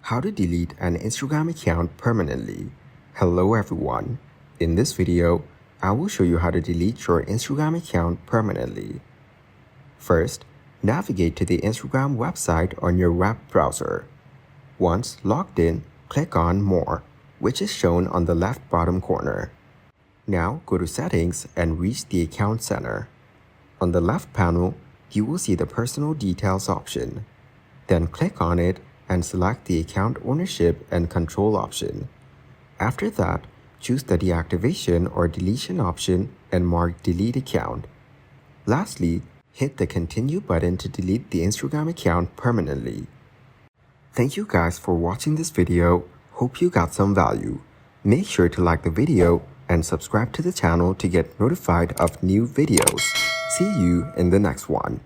How to delete an Instagram account permanently. Hello everyone. In this video, I will show you how to delete your Instagram account permanently. First, navigate to the Instagram website on your web browser. Once logged in, click on More, which is shown on the left bottom corner. Now go to Settings and reach the Account Center. On the left panel, you will see the Personal Details option. Then click on it and select the Account Ownership and Control option. After that, choose the Deactivation or Deletion option and mark Delete Account. Lastly, hit the Continue button to delete the Instagram account permanently. Thank you guys for watching this video. Hope you got some value. Make sure to like the video and subscribe to the channel to get notified of new videos. See you in the next one.